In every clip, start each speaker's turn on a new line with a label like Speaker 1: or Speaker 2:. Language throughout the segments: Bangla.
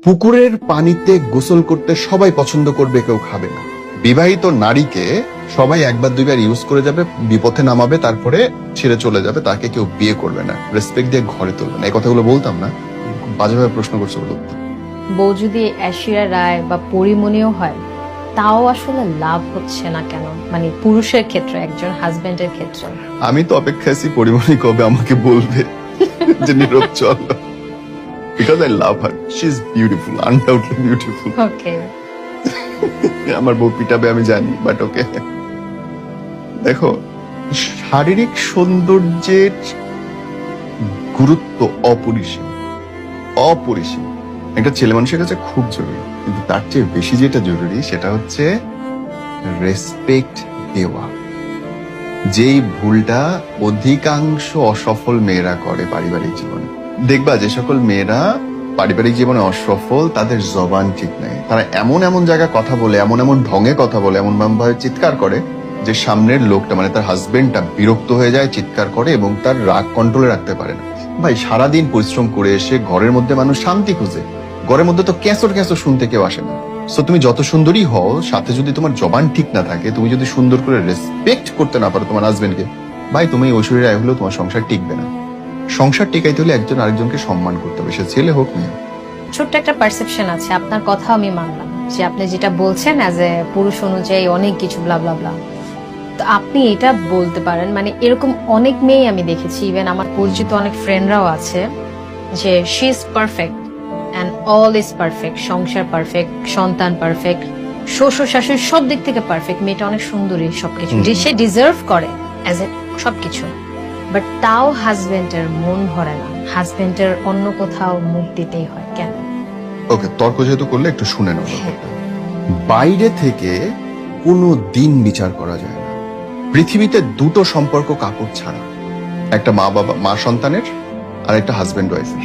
Speaker 1: পুকুরের পানিতে গোসল করতে সবাই পছন্দ করবে, কেউ খাবে না। বিবাহিত নারীকে সবাই একবার দুইবার ইউজ করে যাবে, বিপথে নামাবে, তারপরে ছেড়ে চলে যাবে, তাকে কেউ বিয়ে করবে না, রেসপেক্ট দিয়ে ঘরে তুলবে না। এই কথাগুলো বলতাম না, বাজেভাবে প্রশ্ন করছে বলে উত্তর।
Speaker 2: বউ যদি ঐশ্বরিয়া রায় বা পরিমণিও হয়, তাও আসলে লাভ হচ্ছে না কেন? মানে পুরুষের ক্ষেত্রে, একজন হাজবেন্ডের ক্ষেত্রে।
Speaker 1: আমি তো অপেক্ষা আছি পরিমণি কবে আমাকে বলবে যে নীরব চল, because I love her. She's beautiful, undoubtedly beautiful.
Speaker 2: ওকে,
Speaker 1: আমার বউ পিটাবে আমি জানি, বাট ওকে। দেখো, শারীরিক সৌন্দর্যের গুরুত্ব অপরিসীম, অপরিসীম। একটা ছেলে মানুষের কাছে খুব জরুরি, কিন্তু তার চেয়ে বেশি যেটা জরুরি সেটা হচ্ছে রেসপেক্ট দেওয়া। যেই ভুলটা অধিকাংশ অসফল মেয়েরা করে পারিবারিক জীবনে। দেখবা যে সকল মেয়েরা পারিবারিক জীবনে অসফল, তাদের জবান ঠিক নাই। তারা এমন এমন জায়গায় কথা বলে, এমন এমন ঢঙে কথা বলে, এমন ভাবে চিৎকার করে যে সামনের লোকটা, মানে তার হাজবেন্ডটা বিরক্ত হয়ে যায়, চিৎকার করে এবং তার রাগ কন্ট্রোলে রাখতে পারে না। ভাই, সারাদিন পরিশ্রম করে এসে ঘরের মধ্যে মানুষ শান্তি খুঁজে, ঘরের মধ্যে তো ক্যাঁচর ক্যাঁচর শুনতে কেউ আসে না। সো তুমি যত সুন্দরী হও, সাথে যদি তোমার জবান ঠিক না থাকে, তুমি যদি সুন্দর করে রেসপেক্ট করতে না পারো তোমার হাজবেন্ডকে, ভাই তুমি ঐশ্বরিয়া রায় হলেও তোমার সংসার টিকবে না। সংসার টিকাইতে হলে একজন আরেকজনকে সম্মান করতে হবে, সে ছেলে হোক মেয়ে।
Speaker 2: ছোট্ট একটা পারসেপশন আছে, আপনার কথা আমি মানলাম যে আপনি যেটা বলছেন অ্যাজ এ পুরুষ অনুযায়ী অনেক কিছু ব্লা ব্লা ব্লা। তো আপনি এটা বলতে পারেন, মানে এরকম অনেক মেয়ে আমি দেখেছি, ইভেন আমার পরিচিত অনেক ফ্রেন্ডরাও আছে, যে she is perfect and all is perfect, সংসার পারফেক্ট, সন্তান পারফেক্ট, শ্বশুর শাশুড়ি সব দিক থেকে পারফেক্ট, মেয়েটা অনেক সুন্দরী, সবকিছু সে ডিজার্ভ করে অ্যাজ এ সবকিছু, বাট তাও হাজবেন্ডের মন ভরে না, হাজবেন্ডের অন্য কোথাও মুখ দিতেই হয় কেন?
Speaker 1: ওকে, তর্ক যেহেতু করলে একটু শুনে নাও। বাইরে থেকে কোনো দিন বিচার করা যায় না। পৃথিবীতে দুটো সম্পর্ক কাপড় ছাড়া, একটা মা বাবা, মা সন্তানের, আর একটা হাজবেন্ড ওয়াইফের।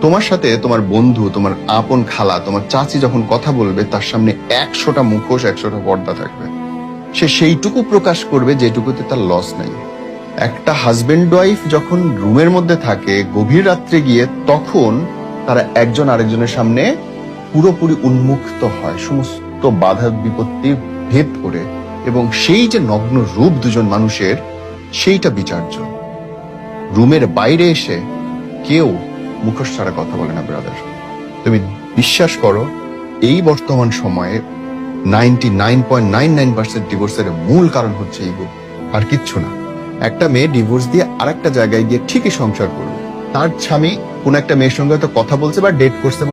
Speaker 1: তোমার সাথে তোমার বন্ধু, তোমার আপন খালা, তোমার চাচি যখন কথা বলবে, তার সামনে 100টা মুখোশ, 100টা পর্দা থাকবে। সে সেইটুকু প্রকাশ করবে যেটুকুতে তার লস নাই। একটা হাজবেন্ড ওয়াইফ যখন রুমের মধ্যে থাকে গভীর রাত্রে গিয়ে, তখন তারা একজন আরেকজনের সামনে পুরোপুরি উন্মুক্ত হয়, সমস্ত বাধা বিপত্তি ভেদ করে, এবং সেই যে নগ্ন রূপ দুজন মানুষের, সেইটা বিচার্য। রুমের বাইরে এসে কেউ মুখোশ ছাড়া কথা বলে না ব্রাদার। তুমি বিশ্বাস করো, এই বর্তমান সময়ে 99.99% ডিভোর্সের মূল কারণ হচ্ছে ইগো, আর কিচ্ছু না। একটা মেয়ে ডিভোর্স দিয়ে আরেকটা জায়গায় গিয়ে ঠিকই সংসার করবে, তার স্বামী কোন একটা মেয়ের সঙ্গে হয়তো কথা বলছে বা ডেট করছে,